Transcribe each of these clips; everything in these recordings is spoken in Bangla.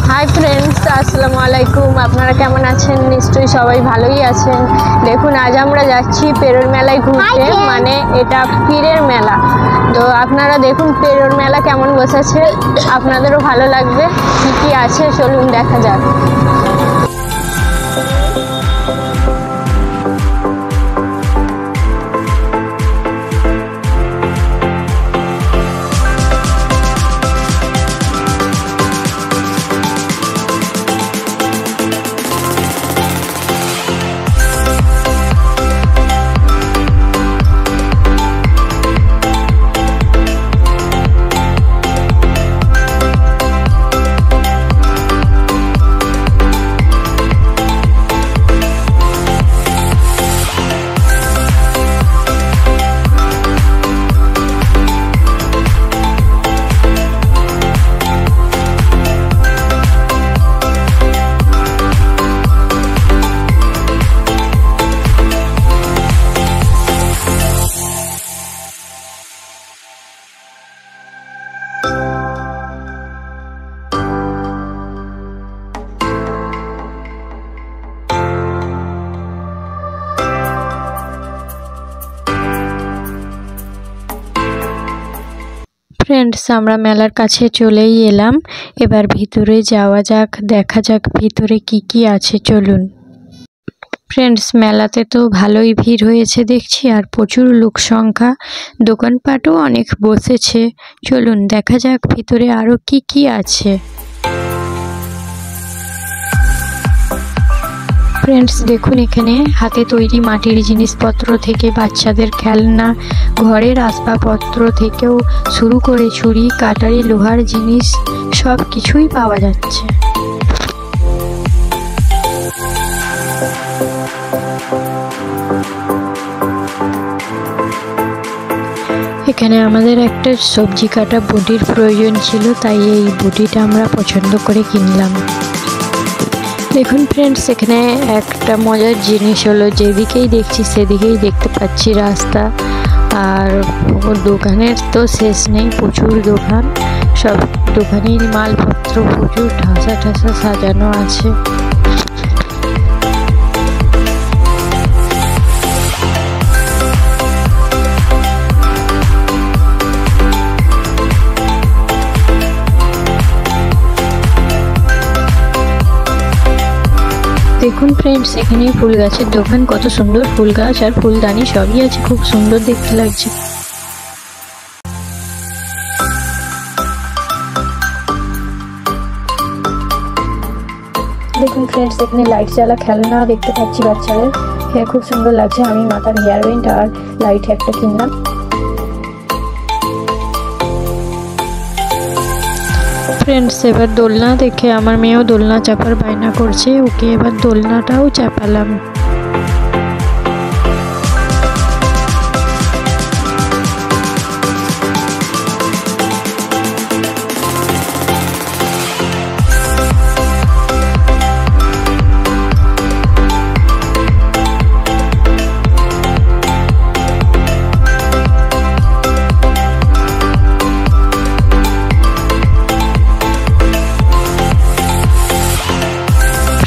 हाय फ्रेंड्स আসসালামু আলাইকুম। আপনারা কেমন আছেন? নিশ্চয়ই সবাই ভালোই আছেন। দেখুন আজ আমরা যাচ্ছি পেরোর মেলায় ঘুরতে, মানে এটা পীরের মেলা। তো আপনারা দেখুন পেরোর মেলা কেমন বসেছে, আপনাদেরও ভালো লাগবে। কি কি আছে চলুন দেখা যাক। फ्रेंड्स আমরা মেলার কাছে চলেই এলাম। এবার ভিতরে যাওয়া যাক, দেখা যাক ভিতরে কি কি আছে চলুন। फ्रेंड्स মেলাতে তো ভালোই ভিড় হয়েছে দেখছি, আর প্রচুর লোক সংখ্যা, দোকানপাটও অনেক বসেছে। চলুন দেখা যাক ভিতরে আরো কি কি আছে। फ्रेंड्स দেখুন এখানে হাতে তৈরি মাটির জিনিসপত্র থেকে বাচ্চাদের খেলনা, ঘরের আসবাবপত্র থেকেও শুরু করে ছুরি কাটারি লোহার জিনিস সব কিছুই পাওয়া যাচ্ছে। এখানে আমাদের একটা সবজি কাটা বটির প্রয়োজন ছিল, তাই এই বটিটা আমরা পছন্দ করে কিনলাম। দেখুন फ्रेंड्स এখানে একটা মজার জিনিস হলো, যেদিকেই দেখছি সেদিকেই দেখতে পাচ্ছি রাস্তা, আর দোকানের তো শেষ নেই, প্রচুর দোকান, সব দোকানের মালপত্র প্রচুর ঠাসা ঠাসা সাজানো আছে। দেখুন फ्रेंड्स এখানে ফুল গাছের দোকান, কত সুন্দর ফুল গাছ আর ফুলদানি সবই আছে, খুব সুন্দর দেখতে লাগছে। দেখুন फ्रेंड्स এখানে লাইট জ্বালা খেলনা দেখতে পাচ্ছি বাচ্চাদের, হ্যাঁ খুব সুন্দর লাগছে। আমি মাথার হেয়ার ব্যান্ড আর লাইট একটা কিনলাম। फ्रेंड्स এবার দোলনা দেখে আমার মেয়েও দোলনা চাপার বায়না করছে, ওকে এবার দোলনাটাও চাপালাম।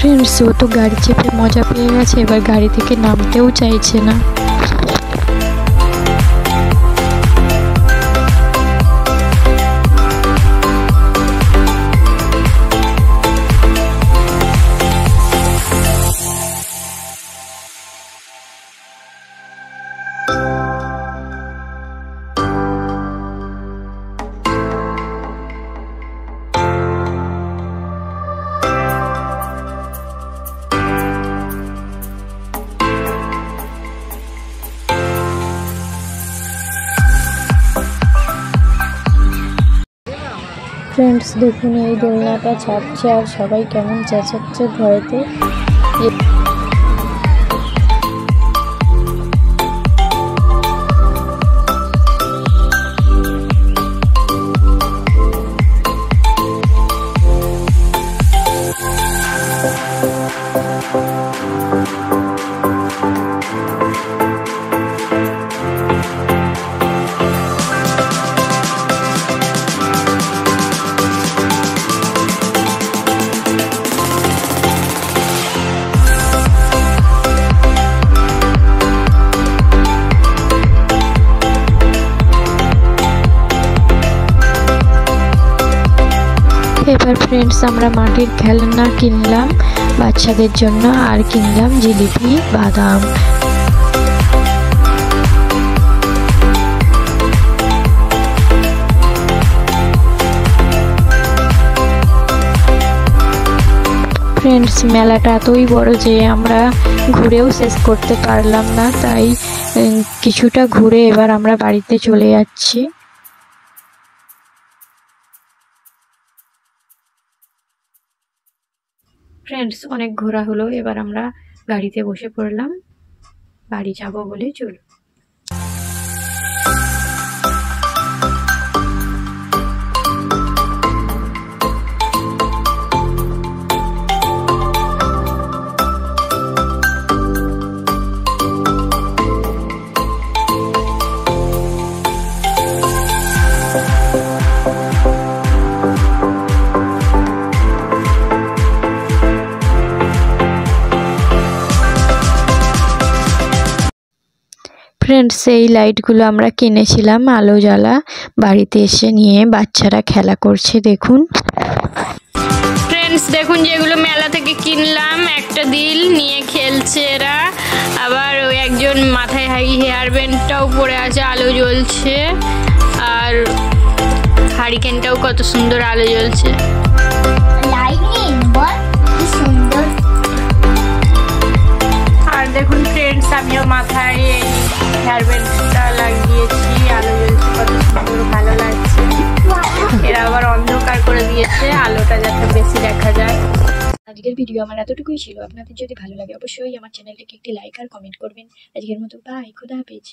फ्रेंड्स वो तो गाड़ी চেপে মজা পেয়ে গেছে, এবার গাড়ি থেকে নামতেও চাইছে না। फ्रेंड्स দেখুন এই দোলনাটা ছাড়ছে আর সবাই কেমন চেঁচাচ্ছে ভয়েতে। ফ্রেন্ডস আমরা মাটির খেলনা কিনলাম বাচ্চাদের জন্য, আর কিনলাম জিলিপি, বাদাম। ফ্রেন্ডস মেলাটা এতই বড় যে আমরা ঘুরেও শেষ করতে পারলাম না, তাই কিছুটা ঘুরে এবার আমরা বাড়িতে চলে যাচ্ছি। ফ্রেন্ডস অনেক ঘোরা হলো, এবার আমরা গাড়িতে বসে পড়লাম, বাড়ি যাব বলে চলো। ফ্রেন্ডস এই লাইটগুলো আমরা কিনেছিলাম আলো জ্বালা, বাড়িতে এসে নিয়ে বাচ্চারা খেলা করছে দেখুন। ফ্রেন্ডস দেখুন যেগুলো মেলা থেকে কিনলাম, একটা দিল নিয়ে খেলছে এরা, আবার ওই একজন মাথায় হেয়ার ব্যান্ডটাও পরে আছে, আলো জ্বলছে, আর হারিকেনটাও কত সুন্দর আলো জ্বলছে। আর দেখুন ফ্রেন্ডস আমিও মাথায় এই হেয়ার ব্যান্ডটা লাগিয়েছি, আলো জ্বলছে কত সুন্দর, ভালো লাগছে। এরা আবার অন্ধকার করে দিয়েছে আলোটা যাতে বেশি দেখা যায়। আজকের ভিডিও আমার এতটুকুই ছিল। আপনাদের যদি ভালো লাগে অবশ্যই আমার চ্যানেলটিকে একটি লাইক আর কমেন্ট করবেন। আজকের মতো বাই, খোদা হাফেজ।